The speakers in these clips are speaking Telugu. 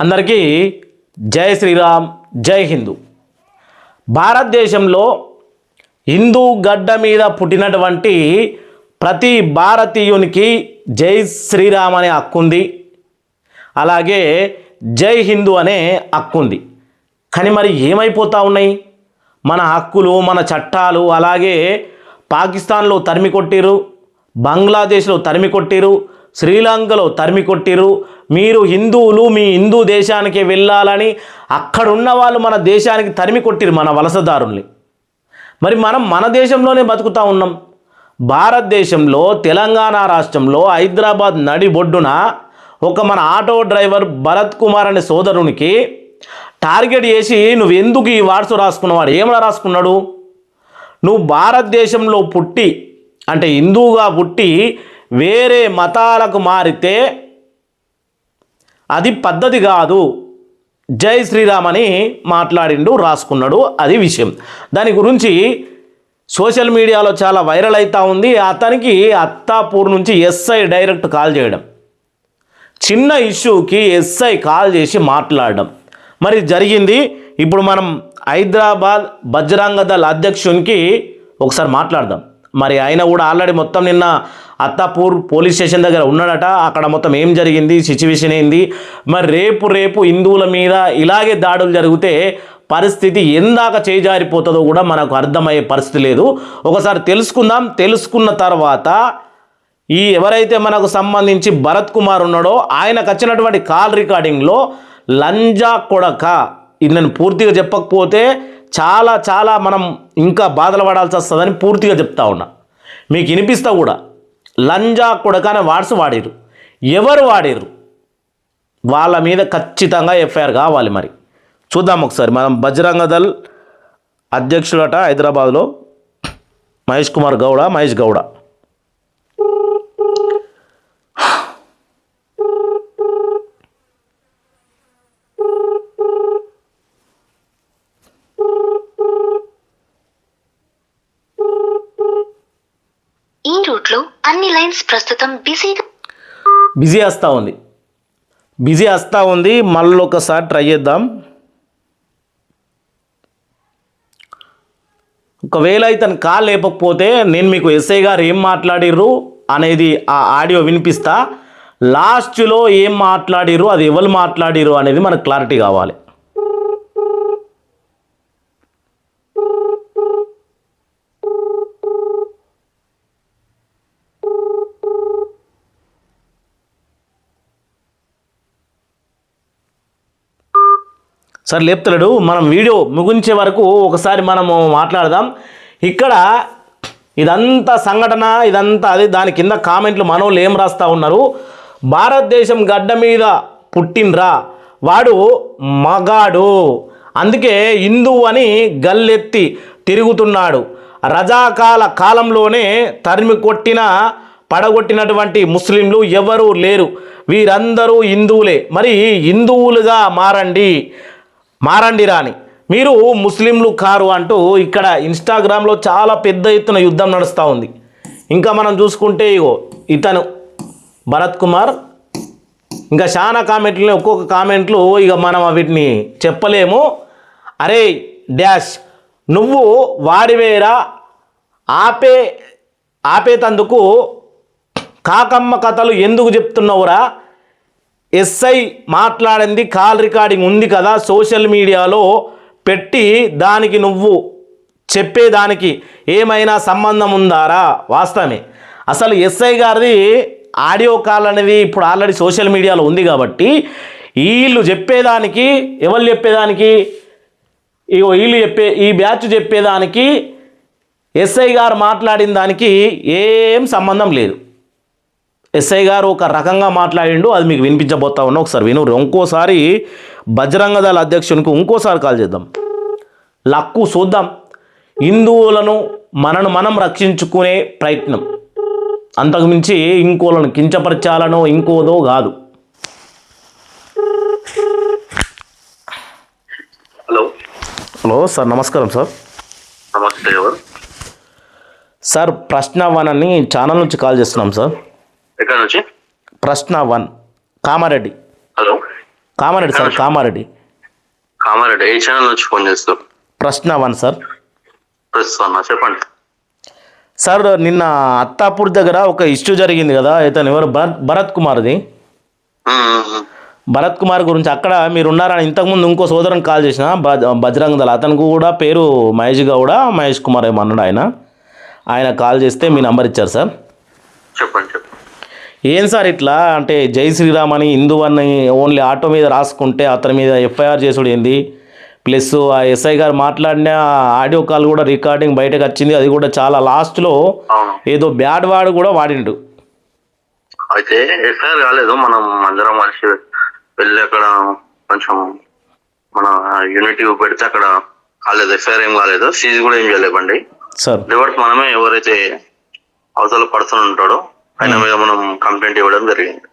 అందరికీ జై శ్రీరామ్, జై హిందూ. భారతదేశంలో హిందూ గడ్డ మీద పుట్టినటువంటి ప్రతి భారతీయునికి జై శ్రీరామ్ అనే హక్కుంది, అలాగే జై హిందూ అనే హక్కుంది. కానీ మరి ఏమైపోతూ ఉన్నాయి మన హక్కులు, మన చట్టాలు? అలాగే పాకిస్తాన్లో తరిమి కొట్టిరు, బంగ్లాదేశ్లో తరిమి కొట్టిరు, శ్రీలంకలో తరిమి కొట్టిరు. మీరు హిందువులు మీ హిందూ దేశానికి వెళ్ళాలని అక్కడున్న వాళ్ళు మన దేశానికి తరిమి కొట్టిరు, మన వలసదారుల్ని. మరి మనం మన దేశంలోనే బతుకుతూ ఉన్నాం. భారతదేశంలో తెలంగాణ రాష్ట్రంలో హైదరాబాద్ నడిబొడ్డున ఒక మన ఆటో డ్రైవర్ భరత్ కుమార్ అనే సోదరునికి టార్గెట్ చేసి నువ్వు ఎందుకు ఈ వాట్స్ రాసుకున్నవాడు ఏమైనా రాసుకున్నాడు? నువ్వు భారతదేశంలో పుట్టి, అంటే హిందువుగా పుట్టి వేరే మతాలకు మారితే అది పద్ధతి కాదు, జై శ్రీరామ్ అని మాట్లాడిండు, రాసుకున్నాడు. అది విషయం. దాని గురించి సోషల్ మీడియాలో చాలా వైరల్ అవుతూ ఉంది. అతనికి అత్తాపూర్ నుంచి ఎస్ఐ డైరెక్ట్ కాల్ చేయడం, చిన్న ఇష్యూకి ఎస్ఐ కాల్ చేసి మాట్లాడడం మరి జరిగింది. ఇప్పుడు మనం హైదరాబాద్ బజరంగ దళ్ అధ్యక్షునికి ఒకసారి మాట్లాడదాం. మరి ఆయన కూడా ఆల్రెడీ మొత్తం నిన్న అత్తాపూర్ పోలీస్ స్టేషన్ దగ్గర ఉన్నాడట. అక్కడ మొత్తం ఏం జరిగింది, సిచ్యువేషన్ ఏంది, మరి రేపు హిందువుల మీద ఇలాగే దాడులు జరిగితే పరిస్థితి ఎందాక చేజారిపోతుందో కూడా మనకు అర్థమయ్యే పరిస్థితి లేదు. ఒకసారి తెలుసుకుందాం. తెలుసుకున్న తర్వాత ఈ ఎవరైతే మనకు సంబంధించి భరత్ కుమార్ ఉన్నాడో ఆయనకు వచ్చినటువంటి కాల్ రికార్డింగ్లో లంజా కొడక, ఇది నేను పూర్తిగా చెప్పకపోతే చాలా మనం ఇంకా బాధలు పడాల్సి వస్తుందని పూర్తిగా చెప్తా ఉన్నా, మీకు వినిపిస్తా కూడా. లంజా కొడక అనే వాట్స్ వాడిరు. ఎవరు వాడిరు? వాళ్ళ మీద ఖచ్చితంగా ఎఫ్ఐఆర్ కావాలి. మరి చూద్దాం ఒకసారి. మనం బజరంగ దళ్ అధ్యక్షుడట హైదరాబాద్లో మహేష్ గౌడ. ఈ రూట్లో అన్ని లైన్స్ ప్రస్తుతం బిజీ వస్తూ ఉంది. మళ్ళీ ఒకసారి ట్రై చేద్దాం. ఒకవేళ ఇతను కాల్ లేకపోతే నేను మీకు ఎస్ఐ గారు ఏం మాట్లాడిర్రు అనేది ఆ ఆడియో వినిపిస్తా. లాస్ట్లో ఏం మాట్లాడిర్రు, అది ఎవరు మాట్లాడిర్రు అనేది మనకు క్లారిటీ కావాలి. సార్ లేపుతలేడు. మనం వీడియో ముగించే వరకు ఒకసారి మనము మాట్లాడదాం. ఇక్కడ ఇదంతా సంఘటన, ఇదంతా అది. దాని కింద కామెంట్లు మనోళ్ళు ఏం రాస్తూ ఉన్నారు? భారతదేశం గడ్డ మీద పుట్టిండ్రా, వాడు మగాడు, అందుకే హిందువు అని గల్లెత్తి తిరుగుతున్నాడు. రజాకాల కాలంలోనే తరిమి కొట్టిన పడగొట్టినటువంటి ముస్లింలు ఎవరూ లేరు, వీరందరూ హిందువులే. మరి హిందువులుగా మారండి రాని, మీరు ముస్లింలు కారు అంటూ ఇక్కడ ఇన్స్టాగ్రామ్లో చాలా పెద్ద ఎత్తున యుద్ధం నడుస్తూ ఉంది. ఇంకా మనం చూసుకుంటే ఇగో ఇతను భరత్ కుమార్, ఇంకా చాలా కామెంట్లు, ఒక్కొక్క కామెంట్లు ఇక మనం వీటిని చెప్పలేము. అరే డాష్, నువ్వు వాడివేరా, ఆపేతందుకు కాకమ్మ కథలు ఎందుకు చెప్తున్నావురా? ఎస్ఐ మాట్లాడింది కాల్ రికార్డింగ్ ఉంది కదా సోషల్ మీడియాలో పెట్టి, దానికి నువ్వు చెప్పేదానికి ఏమైనా సంబంధం ఉందారా? వాస్తవమే. అసలు ఎస్ఐ గారిది ఆడియో కాల్ అనేది ఇప్పుడు ఆల్రెడీ సోషల్ మీడియాలో ఉంది కాబట్టి వీళ్ళు చెప్పేదానికి, ఎవరు చెప్పేదానికి, ఈ బ్యాచ్ చెప్పేదానికి ఎస్ఐ గారు మాట్లాడిన దానికి ఏం సంబంధం లేదు. ఎస్ఐ గారు ఒక రకంగా మాట్లాడిండు, అది మీకు వినిపించబోతా ఉన్నా. ఒకసారి వినురు. ఇంకోసారి బజరంగ దళ అధ్యక్షునికి ఇంకోసారి కాల్ చేద్దాం. లక్కు చూద్దాం. హిందువులను మనం రక్షించుకునే ప్రయత్నం, అంతకుమించి ఇంకోలను కించపరచాలనో ఇంకోదో కాదు. హలో సార్, నమస్కారం సార్. నమస్తే. ఎవరు సార్? ప్రశ్న 1 అని ఛానల్ నుంచి కాల్ చేస్తున్నాం సార్. ఎక్కడ నుంచి? ప్రశ్న 1 కామారెడ్డి. హలో. కామారెడ్డి సార్, కామారెడ్డి. కామారెడ్డి ఏ ఛానల్ నుంచి ఫోన్ చేస్తారు? ప్రశ్న 1 సార్. ప్రస్తుతం చెప్పండి సార్, నిన్న అత్తాపూర్ దగ్గర ఒక ఇష్యూ జరిగింది కదా, ఇతను ఎవరు భరత్ కుమార్ది. భరత్ కుమార్ గురించి అక్కడ మీరు ఉన్నారని ఇంతకుముందు ఇంకో సోదరుని కాల్ చేసిన బజరంగ దళ, అతనికి కూడా పేరు మహేష్ గౌడ, మహేష్ కుమార్ ఏమన్నాడు ఆయన కాల్ చేస్తే మీ నంబర్ ఇచ్చారు సార్. చెప్పండి. ఏం సార్ ఇట్లా అంటే జై శ్రీరామ్ అని హిందూ అని ఓన్లీ ఆటో మీద రాసుకుంటే అతని మీద ఎఫ్ఐఆర్ చేసుడు ఏంది, ప్లస్ ఆ ఎస్ఐ గారు మాట్లాడిన ఆడియో కాల్ కూడా రికార్డింగ్ బయటకు వచ్చింది, అది కూడా చాలా లాస్ట్లో ఏదో బ్యాడ్ వాడు కూడా వాడిండు. అయితే ఎఫ్ఐఆర్ కాలేదు, మనం అందరం కలిసి వెళ్ళి అక్కడ కొంచెం మన యూనిటీ పెడితే అక్కడ కాలేదు, ఎఫ్ఐఆర్ ఏం కాలేదు, సీజ్ కూడా ఏం చేయలేదండి సార్. రివర్స్ మనమే ఎవరైతే అవతల పర్సన్ ఉంటాడో ఆయన మీద మనం కంప్లైంట్ ఇవ్వడం జరిగింది.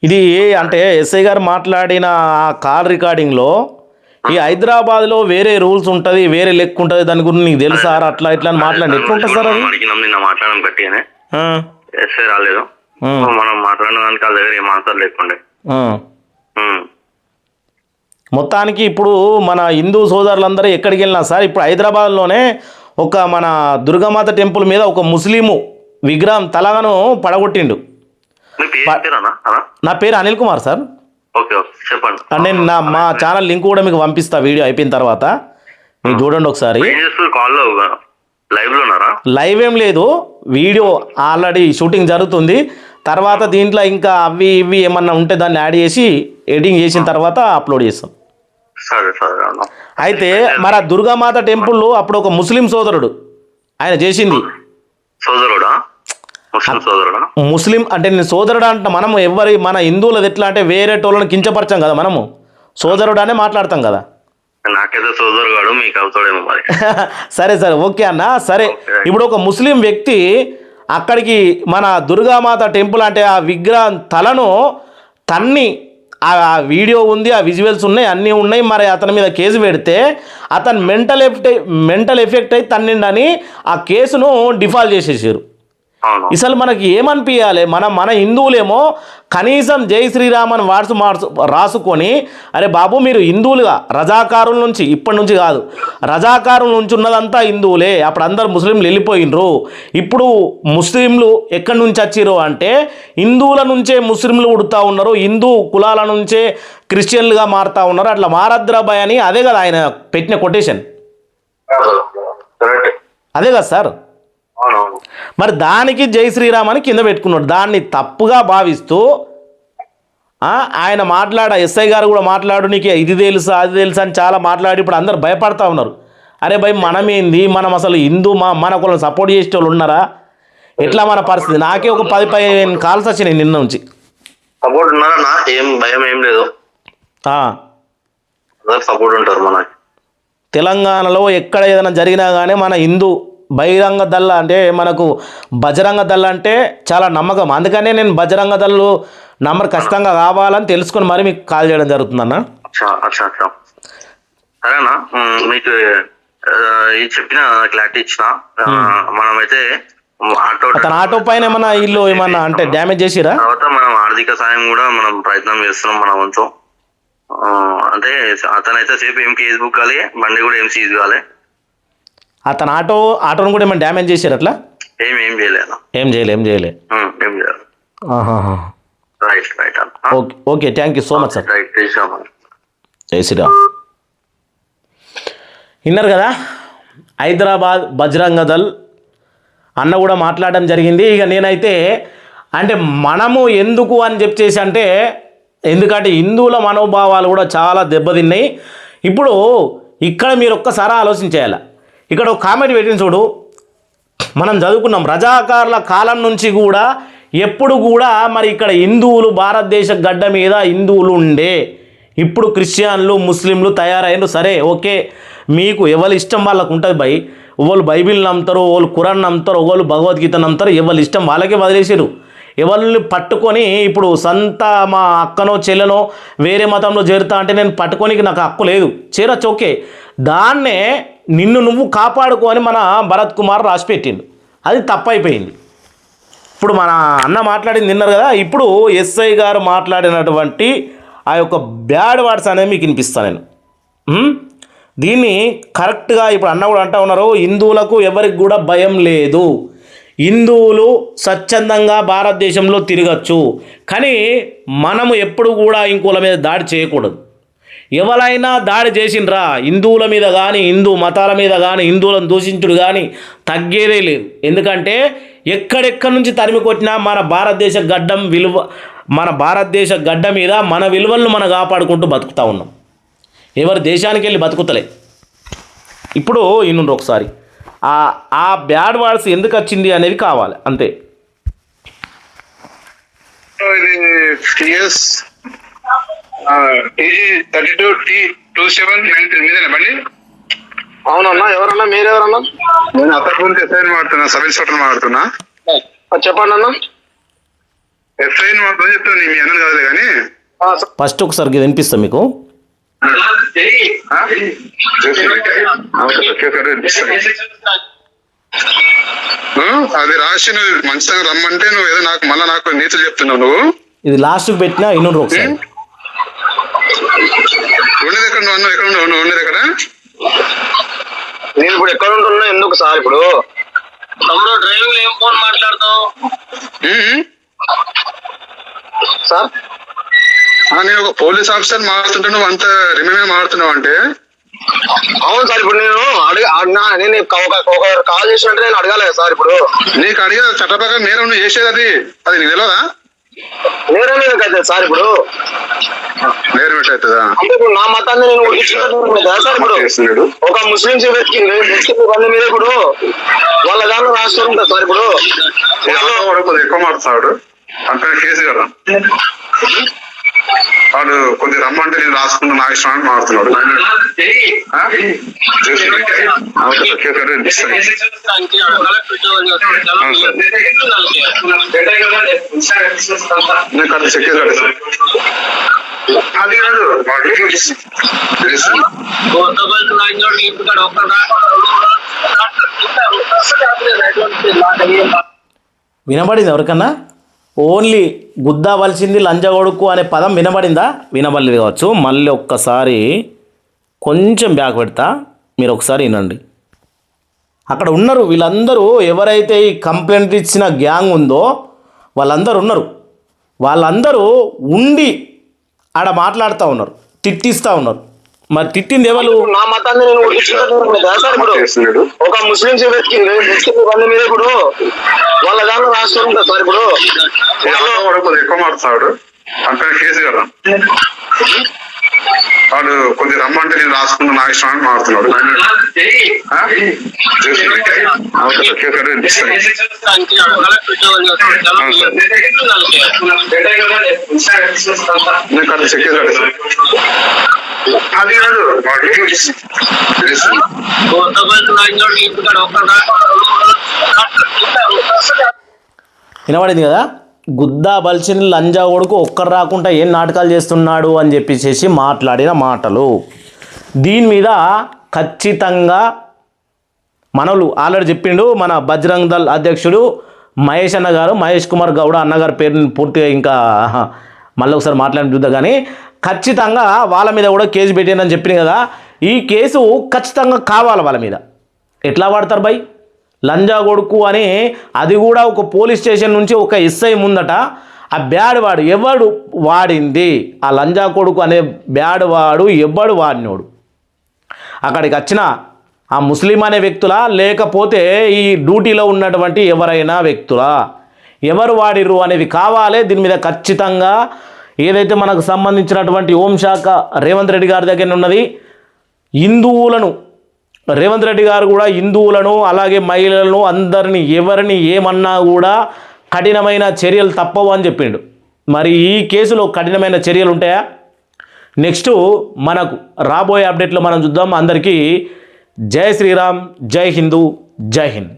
ఇది అంటే ఎస్ఐ గారు మాట్లాడిన ఆ కాల్ రికార్డింగ్లో ఈ హైదరాబాద్లో వేరే రూల్స్ ఉంటుంది, వేరే లెక్క ఉంటుంది, దాని గురించి నీకు తెలుసా అట్లా ఇట్లా అని మాట్లాడి ఎట్లుంటుంది సార్ అది? అడిగినాం నిన్న మాట్లాడడం గట్టిగానే, ఎస్ఐ రాలేదు, మనం మాట్లాడిన దానికి వాళ్ళ దగ్గర ఏం ఆన్సర్ లేకుండే. మొత్తానికి ఇప్పుడు మన హిందూ సోదరులందరూ ఎక్కడికి వెళ్ళినా సార్, ఇప్పుడు హైదరాబాద్లోనే ఒక మన దుర్గామాత టెంపుల్ మీద ఒక ముస్లిము విగ్రహం తలగాను పడగొట్టిండు. నా పేరు అనిల్ కుమార్ సార్. చెప్పండి. నేను మా ఛానల్ లింక్ కూడా మీకు పంపిస్తా వీడియో అయిపోయిన తర్వాత, మీరు చూడండి ఒకసారి. లైవ్ ఏం లేదు, వీడియో ఆల్రెడీ షూటింగ్ జరుగుతుంది. తర్వాత దీంట్లో ఇంకా అవి ఇవి ఏమన్నా ఉంటే దాన్ని యాడ్ చేసి ఎడిటింగ్ చేసిన తర్వాత అప్లోడ్ చేస్తాం. అయితే మరి ఆ దుర్గామాత టెంపుల్ అప్పుడు ఒక ముస్లిం సోదరుడు ఆయన చేసింది. ముస్లిం అంటే నేను సోదరుడు అంటే మనము మన హిందువులది ఎట్లా అంటే వేరే టోళ్ళని కించపరచాం కదా, మనము సోదరుడు అనే మాట్లాడతాం కదా. సరే సరే ఓకే అన్న. సరే, ఇప్పుడు ఒక ముస్లిం వ్యక్తి అక్కడికి మన దుర్గామాత టెంపుల్ అంటే ఆ విగ్రహం తలను తన్ని, ఆ వీడియో ఉంది, ఆ విజువల్స్ ఉన్నాయి, అన్నీ ఉన్నాయి, మరి అతని మీద కేసు పెడితే అతను మెంటల్ ఎఫెక్ట్ అయి తన్నిండని ఆ కేసును డిఫాల్ట్ చేసేసారు. అసలు మనకి ఏమనిపించాలి, మన హిందువులేమో కనీసం జై శ్రీరామ్ అని రాసుకొని, అరే బాబు మీరు హిందువులుగా రజాకారుల నుంచి, ఇప్పటి నుంచి కాదు, రజాకారుల నుంచి ఉన్నదంతా హిందువులే, అప్పుడు అందరు ముస్లింలు వెళ్ళిపోయినరు, ఇప్పుడు ముస్లింలు ఎక్కడి నుంచి వచ్చిర్రు అంటే హిందువుల నుంచే ముస్లింలు ఉడుతూ ఉన్నారు, హిందూ కులాల నుంచే క్రిస్టియన్లుగా మారుతూ ఉన్నారు, అట్లా మారద్రాబాయ్ అని. అదే కదా ఆయన పెట్టిన కొటేషన్, అదే కదా సార్. మరి దానికి జై శ్రీరామ్ అని కింద పెట్టుకున్నాడు. దాన్ని తప్పుగా భావిస్తూ ఆయన ఎస్ఐ గారు కూడా మాట్లాడు, నీకు ఇది తెలుసా అది తెలుసా అని చాలా మాట్లాడి ఇప్పుడు అందరు భయపడతా ఉన్నారు. అరే భయ్ మనమేంది, మనం అసలు హిందూ మన కులం సపోర్ట్ చేసే వాళ్ళు ఉన్నారా, ఎట్లా మన పరిస్థితి? నాకే ఒక 10-15 కాల్స్ వచ్చినాయి నిన్న నుంచి. సపోర్ట్ ఉన్నారా? ఏం భయం ఏం లేదు, సపోర్ట్ ఉంటారు. మన తెలంగాణలో ఎక్కడ ఏదైనా జరిగినా కానీ మన హిందూ బహిరంగ దళ అంటే మనకు బజరంగ దళ అంటే చాలా నమ్మకం. అందుకనే నేను బజరంగ దళ నంబర్ ఖచ్చితంగా కావాలని తెలుసుకొని మరి మీకు కాల్ చేయడం జరుగుతుందన్న. సరేనా, మీకు చెప్పిన క్లారిటీ ఇచ్చిన. మనమైతే ఆటో పైన ఏమన్నా ఇల్లు ఏమన్నా అంటే డ్యామేజ్ చేసిరా? తర్వాత మనం ఆర్థిక సాయం కూడా మనం ప్రయత్నం చేస్తున్నాం మన వంతు. అంటే అతనైతే సేపు ఏం కేసు బుక్ కాలే, బండి కూడా ఏం సీజ్ కాలే. అతను ఆటోను కూడా ఏమైనా డ్యామేజ్ చేశారు? అట్లా ఏం చేయలేదు. ఏం చేయలే. Okay, thank you so much sir. జై శ్రీరామ్. విన్నారు కదా, హైదరాబాద్ బజరంగ దళ్ అన్న కూడా మాట్లాడడం జరిగింది. ఇక నేనైతే అంటే మనము ఎందుకు అని చెప్పేసి అంటే, ఎందుకంటే హిందువుల మనోభావాలు కూడా చాలా దెబ్బతిన్నాయి. ఇప్పుడు ఇక్కడ మీరు ఒక్కసారి ఆలోచించేయాలి. ఇక్కడ ఒక కామెంట్ పెట్టిన చూడు, మనం చదువుకున్నాం రజాకారుల కాలం నుంచి కూడా ఎప్పుడు కూడా మరి ఇక్కడ హిందువులు భారతదేశ గడ్డ మీద హిందువులు ఉండే, ఇప్పుడు క్రిస్టియన్లు ముస్లింలు తయారైనరు. సరే ఓకే, మీకు ఎవరి ఇష్టం వాళ్ళకు ఉంటుంది భయ్. ఎవరు బైబిల్ నమ్ముతారు, ఎవరు ఖురాన్ నమ్ముతారు, ఎవరు భగవద్గీత నమ్ముతారు, ఎవరి ఇష్టం వాళ్ళకే వదిలేసారు. ఎవరిని పట్టుకొని ఇప్పుడు సొంత మా అక్కనో చెల్లెనో వేరే మతంలో చేరుతా అంటే నేను పట్టుకోనికి నాకు హక్కు లేదు, చేరచ్చు ఓకే. దాన్నే నిన్ను నువ్వు కాపాడుకో అని మన భరత్ కుమార్ రాసిపెట్టిండు, అది తప్పైపోయింది. ఇప్పుడు మన అన్న మాట్లాడింది విన్నారు కదా. ఇప్పుడు ఎస్ఐ గారు మాట్లాడినటువంటి ఆ యొక్క బ్యాడ్ వర్డ్స్ అనేవి మీకు వినిపిస్తాను నేను. దీన్ని కరెక్ట్గా ఇప్పుడు అన్న కూడా అంటూ ఉన్నారు, హిందువులకు ఎవరికి కూడా భయం లేదు, హిందువులు స్వచ్ఛందంగా భారతదేశంలో తిరగచ్చు, కానీ మనము ఎప్పుడు కూడా ఇంకోల మీద దాడి చేయకూడదు. ఎవరైనా దాడి చేసిండ్రా హిందువుల మీద కానీ హిందూ మతాల మీద కానీ హిందువులను దూషించుడు కానీ తగ్గేదే లేదు. ఎందుకంటే ఎక్కడెక్కడి నుంచి తరిమి కొట్టినా మన భారతదేశ గడ్డ మీద మన విలువలను మనం కాపాడుకుంటూ బతుకుతూ ఉన్నాం. ఎవరు దేశానికి వెళ్ళి బతుకుతలే. ఇప్పుడు ఇన్నుండ్రు ఒకసారి ఆ బ్యాడ్ వర్డ్స్ ఎందుకు వచ్చింది అనేది కావాలి అంతే. ఇది టిఎస్ TG32T2793 మీదేనా బండి? అవునన్నా, ఎవరన్నా మీరెవరన్నా? నేను అత్తపూర్ ఎస్ఐని మాడుతున్నా, సబ్ ఇన్స్పెక్టర్ మాడుతున్నా. చెప్పండి అన్న. ఎస్ఐని మాడుతున్నా చెప్తాను, మీ అన్నది కాదులే కానీ ఫస్ట్ ఒకసారి ఇది వినిపిస్తా మీకు. అది రాసి నువ్వు మంచిగా రమ్మంటే నువ్వు ఏదో నాకు నీతులు చెప్తున్నావు. నువ్వు ఇది లాస్ట్కి పెట్టినా ఇన్నుండ్రు ఒకసారి. ఉండేది ఎక్కడ? నువ్వు అన్నావు ఎక్కడ నువ్వు ఉండేది ఎక్కడ? నేను ఇప్పుడు ఎక్కడ ఉంటున్నా? ఎందుకు సార్ ఇప్పుడు డ్రైవింగ్ ఏం ఫోన్ మాట్లాడతావు సార్? నేను ఒక పోలీస్ ఆఫీసర్ మాట్లాడుతుంటే నువ్వు అంత రిమైన్ మాట్లాడుతున్నావు అంటే? అవును సార్, ఇప్పుడు నేను నేను ఒక కాల్ చేసినట్టు నేను అడగాలి సార్. ఇప్పుడు నీకు అడిగే చట్ట ప్రకారం నేరం నువ్వు చేసేది అది నీకు తెలియదా? నేరం మీద కదా సార్. ఇప్పుడు నేరం ఎట్లయితుందా అంటే ఇప్పుడు నా మతాన్ని నేను సార్. ఇప్పుడు ఒక ముస్లింస్ వెతికింది బండి మీద ఇప్పుడు వాళ్ళ దాంట్లో రాష్ట్రం ఉంటుంది సార్. ఇప్పుడు కొద్దిగా ఎక్కువ మాట్లాడు అంటే కేసు కదా, వాడు కొద్దిగా రమ్మంటే నేను రాసుకుంటా నా ఇష్టం మారుతున్నాడు. నేను కరెక్ట్ చెక్ చేశాడు సార్. అది కాదు వినబడింది ఎవరికన్నా? ఓన్లీ గుద్దావలసింది లంజగొడుకు అనే పదం వినబడిందా? వినబడలేదు కావచ్చు. మళ్ళీ ఒక్కసారి కొంచెం బ్యాక్ పెడతా, మీరు ఒకసారి వినండి. అక్కడ ఉన్నారు వీళ్ళందరూ, ఎవరైతే ఈ కంప్లైంట్ ఇచ్చిన గ్యాంగ్ ఉందో వాళ్ళందరూ ఉన్నారు. వాళ్ళందరూ ఉండి ఆడ మాట్లాడుతూ ఉన్నారు, తిట్టిస్తూ ఉన్నారు. మరి తిట్టింది ఎవరు? నా మతాన్ని నేను సార్. ఇప్పుడు ఒక ముస్లింస్ వెతికింది బండి మీద ఇప్పుడు వాళ్ళ దాంట్లో రాష్ట్రం ఉంటుంది సార్. ఇప్పుడు కొద్దిగా ఎక్కువ మాట్లాడు అంటే కేసు కదా, వాడు కొద్దిగా రమ్మంటే నేను రాసుకుంటా నా ఇష్టం మారుతున్నాడు. నేను కరెక్ట్ చెక్ చేశాడు సార్. అది కాదు వినబడింది కదా? గుద్దా బల్చిన లంజా కొడుకు ఒక్కరు రాకుండా ఏం నాటకాలు చేస్తున్నాడు అని చెప్పేసి మాట్లాడిన మాటలు. దీని మీద ఖచ్చితంగా మనలు ఆల్రెడీ చెప్పిండు మన బజరంగ్ దళ్ అధ్యక్షుడు మహేష్ అన్న గారు, మహేష్ కుమార్ గౌడ అన్నగారి పేరుని పూర్తిగా ఇంకా మళ్ళీ ఒకసారి మాట్లాడి చూద్దాం. కానీ ఖచ్చితంగా వాళ్ళ మీద కూడా కేసు పెట్టానని చెప్పింది కదా. ఈ కేసు ఖచ్చితంగా కావాలి వాళ్ళ మీద. ఎట్లా వాడతారు బై లంజా కొడుకు అని? అది కూడా ఒక పోలీస్ స్టేషన్ నుంచి ఒక ఎస్ఐ ముందట ఆ బ్యాడ్ వాడు ఎవడు వాడింది? ఆ లంజా కొడుకు అనే బ్యాడ్ వాడు ఎవడు వాడినోడు? అక్కడికి వచ్చిన ఆ ముస్లిం అనే వ్యక్తులా, లేకపోతే ఈ డ్యూటీలో ఉన్నటువంటి ఎవరైనా వ్యక్తులా? ఎవరు వాడిర్రు అనేది కావాలి. దీని మీద ఖచ్చితంగా ఏదైతే మనకు సంబంధించినటువంటి హోంశాఖ రేవంత్ రెడ్డి గారి దగ్గర ఉన్నది, హిందువులను రేవంత్ రెడ్డి గారు కూడా హిందువులను అలాగే మహిళలను అందరినీ ఎవరిని ఏమన్నా కూడా కఠినమైన చర్యలు తప్పవు అని చెప్పిండు. మరి ఈ కేసులో కఠినమైన చర్యలు ఉంటాయా? నెక్స్ట్ మనకు రాబోయే అప్డేట్లో మనం చూద్దాం. అందరికీ జై శ్రీరామ్, జై హిందూ, జై హింద్.